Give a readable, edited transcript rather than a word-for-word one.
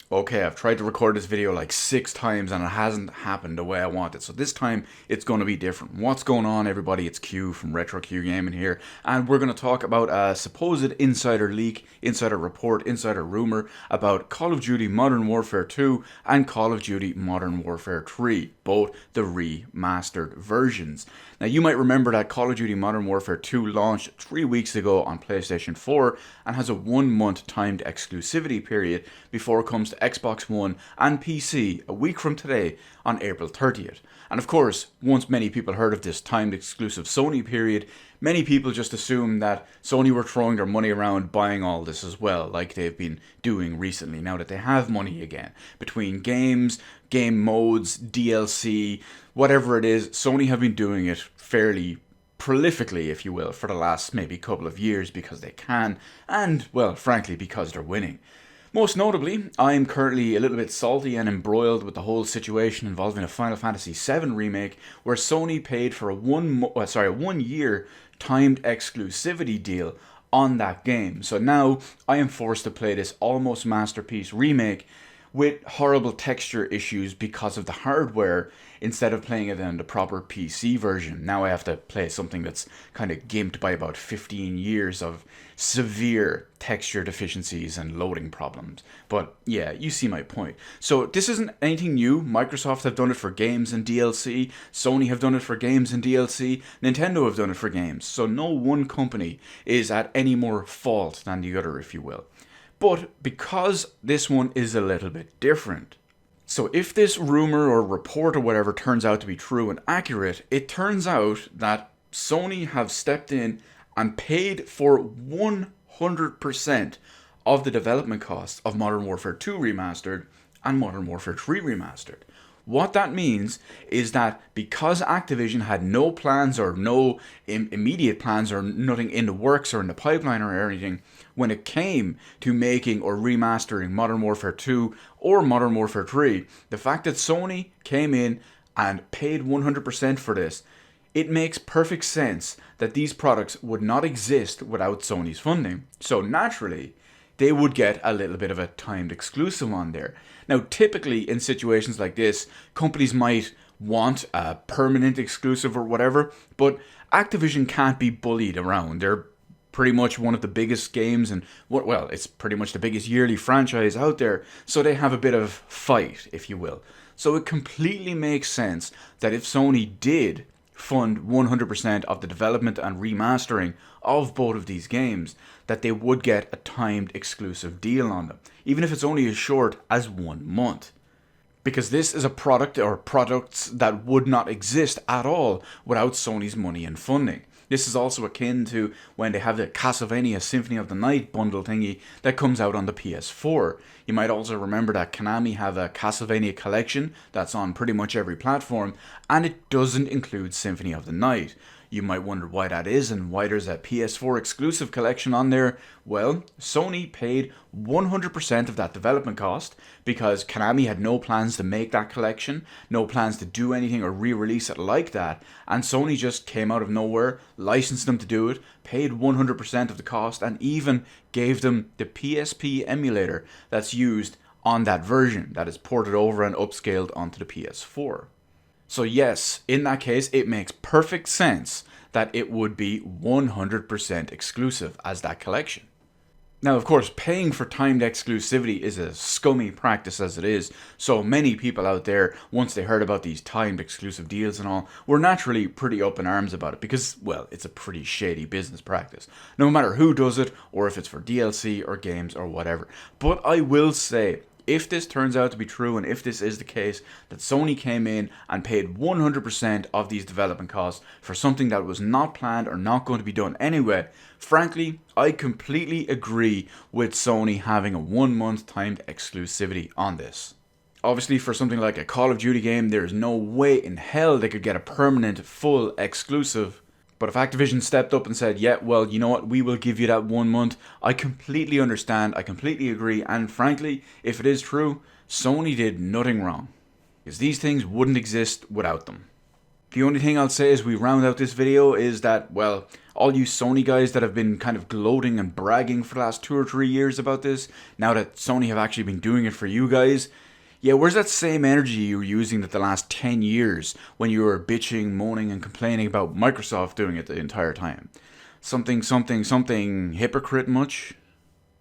okay, I've tried to record this video like 6 times and it hasn't happened the way I want it. So this time it's going to be different. What's going on, everybody? It's Q from Retro Q Gaming here, and we're going to talk about a supposed insider leak, insider report, insider rumor about Call of Duty Modern Warfare 2 and Call of Duty Modern Warfare 3, both the remastered versions. Now you might remember that Call of Duty Modern Warfare 2 launched 3 weeks ago on PlayStation 4 and has a 1 month timed exclusivity period before it comes to Xbox One and PC a week from today on April 30th. And of course, once many people heard of this timed exclusive Sony period, many people just assumed that Sony were throwing their money around buying all this as well, like they've been doing recently now that they have money again. Between games, game modes, DLC, whatever it is, Sony have been doing it fairly prolifically, if you will, for the last maybe couple of years because they can, and, well, frankly, because they're winning. Most notably, I'm currently a little bit salty and embroiled with the whole situation involving a Final Fantasy VII remake, where Sony paid for a 1 year timed exclusivity deal on that game. So now I am forced to play this almost masterpiece remake with horrible texture issues because of the hardware, instead of playing it in the proper PC version. Now I have to play something that's kind of gimped by about 15 years of severe texture deficiencies and loading problems. But yeah, you see my point. So this isn't anything new. Microsoft have done it for games and DLC. Sony have done it for games and DLC. Nintendo have done it for games. So no one company is at any more fault than the other, if you will. But because this one is a little bit different. So if this rumor or report or whatever turns out to be true and accurate, it turns out that Sony have stepped in and paid for 100% of the development costs of Modern Warfare 2 Remastered and Modern Warfare 3 Remastered. What that means is that because Activision had no plans or no immediate plans or nothing in the works or in the pipeline or anything when it came to making or remastering Modern Warfare 2 or Modern Warfare 3, the fact that Sony came in and paid 100% for this, it makes perfect sense that these products would not exist without Sony's funding. So naturally, they would get a little bit of a timed exclusive on there. Now, typically in situations like this, companies might want a permanent exclusive or whatever, but Activision can't be bullied around. They're pretty much one of the biggest games and, well, it's pretty much the biggest yearly franchise out there, so they have a bit of fight, if you will. So it completely makes sense that if Sony did fund 100% of the development and remastering of both of these games, that they would get a timed exclusive deal on them, even if it's only as short as 1 month. Because this is a product or products that would not exist at all without Sony's money and funding. This is also akin to when they have the Castlevania Symphony of the Night bundle thingy that comes out on the PS4. You might also remember that Konami have a Castlevania collection that's on pretty much every platform, and it doesn't include Symphony of the Night. You might wonder why that is and why there's a PS4 exclusive collection on there. Well, Sony paid 100% of that development cost because Konami had no plans to make that collection, no plans to do anything or re-release it like that, and Sony just came out of nowhere, licensed them to do it, paid 100% of the cost, and even gave them the PSP emulator that's used on that version that is ported over and upscaled onto the PS4. So yes, in that case, it makes perfect sense that it would be 100% exclusive as that collection. Now, of course, paying for timed exclusivity is a scummy practice as it is, so many people out there, once they heard about these timed exclusive deals and all, were naturally pretty up in arms about it because, well, it's a pretty shady business practice, no matter who does it or if it's for DLC or games or whatever. But I will say, if this turns out to be true and if this is the case, that Sony came in and paid 100% of these development costs for something that was not planned or not going to be done anyway, frankly, I completely agree with Sony having a 1 month timed exclusivity on this. Obviously, for something like a Call of Duty game, there's no way in hell they could get a permanent, full exclusive. But if Activision stepped up and said, yeah, well, you know what, we will give you that 1 month, I completely understand, I completely agree, and frankly, if it is true, Sony did nothing wrong. Because these things wouldn't exist without them. The only thing I'll say as we round out this video is that, well, all you Sony guys that have been kind of gloating and bragging for the last 2 or 3 years about this, now that Sony have actually been doing it for you guys, yeah, where's that same energy you were using the last 10 years when you were bitching, moaning, and complaining about Microsoft doing it the entire time? Something, something, something hypocrite much?